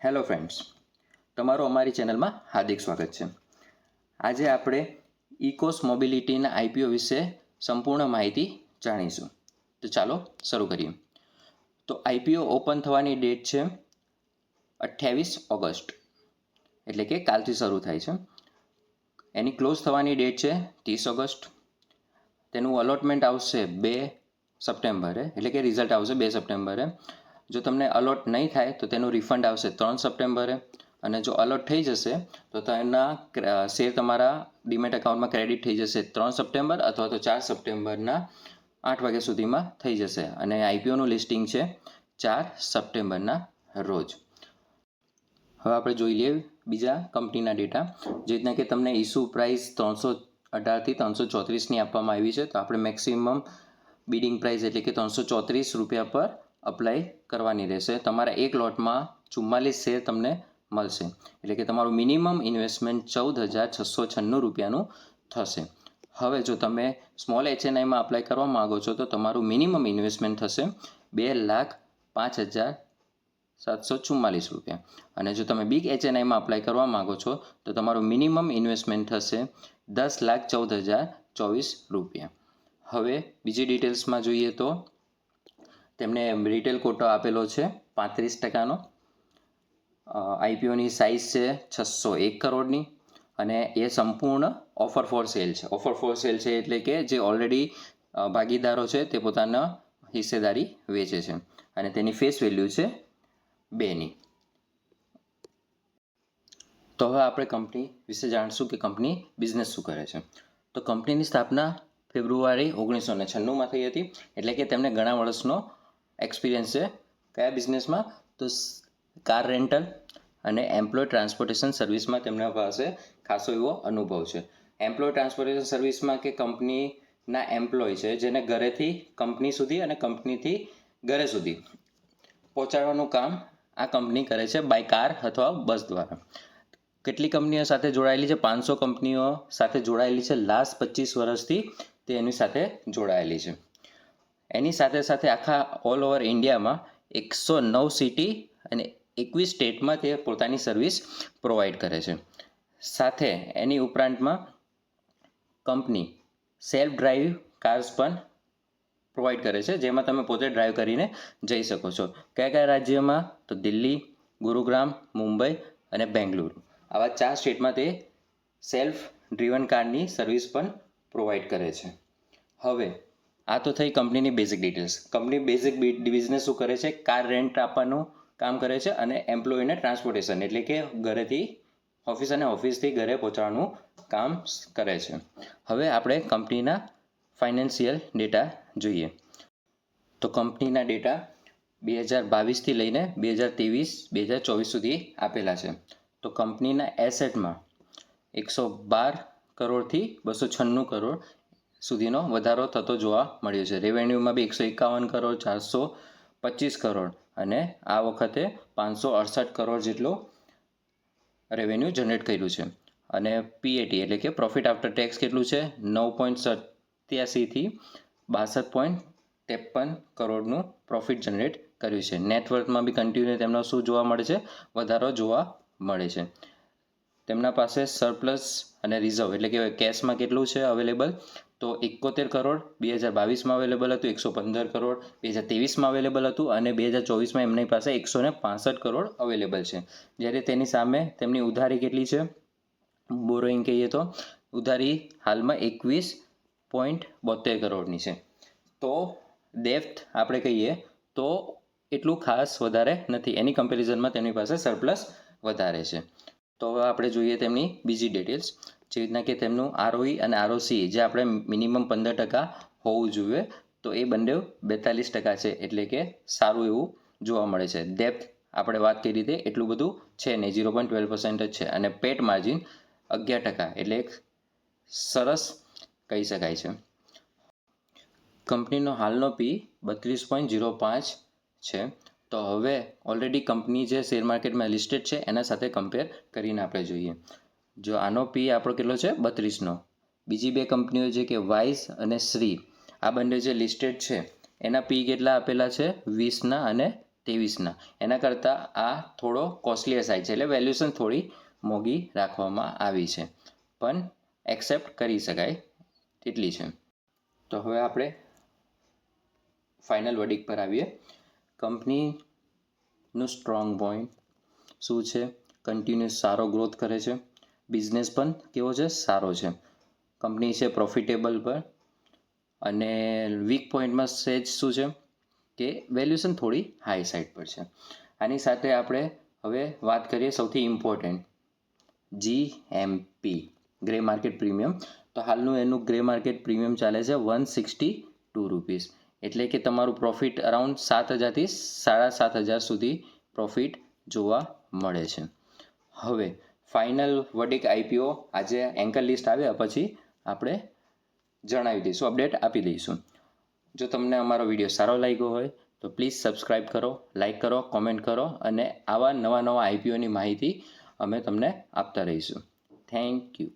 Hello friends, તમારું અમારી ચેનલમાં હાર્દિક સ્વાગત છે. આજે આપણે ઇકોસ મોબિલિટીના આઈપીઓ વિશે સંપૂર્ણ માહિતી જાણીશું. તો ચાલો શરૂ કરીએ. તો આઈપીઓ ઓપન થવાની ડેટ છે 28 ઓગસ્ટ, એટલે કે કાલથી શરૂ થાય છે. એની ક્લોઝ થવાની ડેટ છે 30 ઓગસ્ટ. તેનું અલોટમેન્ટ આવશે 2 સપ્ટેમ્બરે, એટલે કે રિઝલ્ટ આવશે 2 સપ્ટેમ્બરે. જો તમને અલોટ નહીં થાય તો તેનું રિફંડ આવશે 3 સપ્ટેમ્બરે, અને જો અલોટ થઈ જશે તો તેના શેર તમારા ડીમેટ એકાઉન્ટમાં ક્રેડિટ થઈ જશે 3 સપ્ટેમ્બર અથવા તો 4 સપ્ટેમ્બરના 8 વાગ્યા સુધીમાં થઈ જશે. અને આઈપીઓનું લિસ્ટિંગ છે 4 સપ્ટેમ્બરના રોજ. હવે આપણે જોઈ લઈએ બીજા કંપનીના ડેટા. જે રીતના કે તમને ઇસ્યુ પ્રાઇસ 318થી 334ની આપવામાં આવી છે, તો આપણે મેક્સિમમ બિડિંગ પ્રાઇસ એટલે કે 334 રૂપિયા પર અપ્લાય કરવાની રહેશે. તમારા એક લોટમાં 44 શેર તમને મળશે, એટલે કે તમારું મિનિમમ ઇન્વેસ્ટમેન્ટ 14,696 રૂપિયાનું થશે. હવે જો તમે સ્મોલ એચએનઆઈમાં અપ્લાય કરવા માગો છો તો તમારું મિનિમમ ઇન્વેસ્ટમેન્ટ થશે 2,05,744 રૂપિયા. અને જો તમે બિગ એચએનઆઈમાં અપ્લાય કરવા માગો છો તો તમારું મિનિમમ ઇન્વેસ્ટમેન્ટ થશે 10,14,024 રૂપિયા. હવે બીજી ડિટેલ્સમાં જોઈએ તો તેમને રિટેલ કોટો આપેલો છે 35%. આઈપીઓની સાઇઝ છે 601 કરોડની, અને એ સંપૂર્ણ ઓફર ફોર સેલ છે. ઓફર ફોર સેલ છે એટલે કે જે ઓલરેડી ભાગીદારો છે તે પોતાના હિસ્સેદારી વેચે છે, અને તેની ફેસ વેલ્યુ છે 2ની. તો હવે આપણે કંપની વિશે જાણીશું કે કંપની બિઝનેસ શું કરે છે. તો કંપનીની સ્થાપના ફેબ્રુઆરી 1996માં થઈ હતી, એટલે કે તેમને ઘણા વર્ષનો એક્સપિરિયન્સ છે. કયા બિઝનેસમાં? તો કાર રેન્ટલ અને એમ્પ્લોય ટ્રાન્સપોર્ટેશન સર્વિસમાં તેમના પાસે ખાસો એવો અનુભવ છે. એમ્પ્લોય ટ્રાન્સપોર્ટેશન સર્વિસમાં કે કંપનીના એમ્પ્લોય છે જેને ઘરેથી કંપની સુધી અને કંપનીથી ઘરે સુધી પહોંચાડવાનું કામ આ કંપની કરે છે બાય કાર અથવા બસ દ્વારા. કેટલી કંપનીઓ સાથે જોડાયેલી છે? 500 કંપનીઓ સાથે જોડાયેલી છે. લાસ્ટ 25 વર્ષથી તે એની સાથે જોડાયેલી છે. એની સાથે સાથે આખા ઓલ ઓવર ઇન્ડિયામાં 109 સિટી અને 21 સ્ટેટમાં તે પોતાની સર્વિસ પ્રોવાઈડ કરે છે. સાથે એની ઉપરાંતમાં કંપની સેલ્ફ ડ્રાઈવ કાર્સ પણ પ્રોવાઈડ કરે છે, જેમાં તમે પોતે ડ્રાઈવ કરીને જઈ શકો છો. કયા કયા રાજ્યમાં? તો દિલ્હી, ગુરુગ્રામ, મુંબઈ અને બેંગલુરુ. આવા 4 સ્ટેટમાં તે સેલ્ફ ડ્રીવન કારની સર્વિસ પણ પ્રોવાઈડ કરે છે. હવે આ તો થઈ કંપનીની basic details. Company basic business શું કરે છે? કાર રેન્ટ આપવાનું કામ કરે છે, અને એમ્પ્લોયને ટ્રાન્સપોર્ટેશન એટલે કે ઘરેથી ઓફિસ અને ઓફિસથી ઘરે પહોંચાડવાનું કામ કરે છે. હવે આપણે કંપનીના ફાઇનાન્શિયલ ડેટા જોઈએ. તો કંપનીના ડેટા 2022થી લઈને 2023-2024 સુધી આપેલા છે. તો કંપનીના એસેટમાં 112 કરોડથી 296 કરોડ સુધીનો વધારો થતો જોવા મળ્યો છે. રેવન્યુમાં બી 151 કરોડ, 425 કરોડ, અને આ વખતે 568 કરોડ જેટલો રેવન્યુ જનરેટ કર્યું છે. અને પીએટી એટલે કે પ્રોફિટ આફ્ટર ટેક્સ કેટલું છે? 9.87થી 62.53 કરોડનું પ્રોફિટ જનરેટ કર્યું છે. નેટવર્કમાં બી કન્ટિન્યુ તેમનો શું જોવા મળે છે? વધારો જોવા મળે છે. તેમના પાસે સરપ્લસ અને રિઝર્વ એટલે કે કેશમાં કેટલું છે અવેલેબલ? તો 71 કરોડ 2022માં અવેલેબલ હતું, 115 કરોડ 2023માં અવેલેબલ હતું, અને 2024માં એમની પાસે 165 કરોડ અવેલેબલ છે. જ્યારે તેની સામે તેમની ઉધારી કેટલી છે? બોરોઈંગ કહીએ તો ઉધારી હાલમાં 21.72 કરોડની છે. તો ડેપ્થ આપણે કહીએ તો એટલું ખાસ વધારે નથી. એની કમ્પેરિઝનમાં તેમની પાસે સરપ્લસ વધારે છે. તો હવે આપણે જોઈએ તેમની બીજી ડિટેલ્સ. જે રીતના કે તેમનું આરઓઈ અને આરઓસી જે આપણે મિનિમમ 15% હોવું જોઈએ, તો એ બંને 42% છે, એટલે કે સારું એવું જોવા મળે છે. ડેપ્થ આપણે વાત કરી રીતે એટલું બધું છે નહીં, 0.12% જ છે. અને પેટ માર્જિન 11%, એટલે એક સરસ કહી શકાય છે. કંપનીનો હાલનો પી 32.05 છે. તો હવે ઓલરેડી કંપની જે શેર માર્કેટમાં લિસ્ટેડ છે એના સાથે કમ્પેર કરીને આપણે જોઈએ. જો આનો પી આપણો કેટલો છે? 32નો. બીજી બે કંપનીઓ જે કે વાઇઝ અને શ્રી, આ બંને જે લિસ્ટેડ છે એના પી કેટલા આપેલા છે? 20ના અને 23ના. એના કરતાં આ થોડો કોસ્ટલીયર સાઇઝ છે, એટલે વેલ્યુએશન થોડી મોંઘી રાખવામાં આવી છે, પણ એક્સેપ્ટ કરી શકાય તેટલી છે. તો હવે આપણે ફાઇનલ વર્ડિક પર આવીએ. કંપનીનું સ્ટ્રોંગ પોઈન્ટ શું છે? કન્ટિન્યુઅસ સારો ગ્રોથ કરે છે, બિઝનેસ પણ કેવો છે? સારો છે, કંપની છે પ્રોફિટેબલ પર, અને વીક પોઈન્ટમાં સેજ શું છે કે વેલ્યુએશન થોડી હાઈ સાઈડ પર છે. આની સાથે આપણે હવે વાત કરીએ સૌથી important GMP, grey market premium. તો હાલનું એનું ગ્રે માર્કેટ પ્રીમિયમ ચાલે છે 162 રૂપીસ, એટલે કે તમારું પ્રોફિટ અરાઉન્ડ 7,000થી 7,500 સુધી પ્રોફિટ જોવા મળે છે. હવે ફાઇનલ વર્ડિક IPO આજે એન્કર લિસ્ટ આવ્યા પછી આપણે જણાવી દઈશું, અપડેટ આપી દઈશું. જો તમને અમારો વિડીયો સારો લાગ્યો હોય તો પ્લીઝ સબસ્ક્રાઈબ કરો, લાઇક કરો, કોમેન્ટ કરો, અને આવા નવા IPOની માહિતી અમે તમને આપતા રહીશું. Thank you.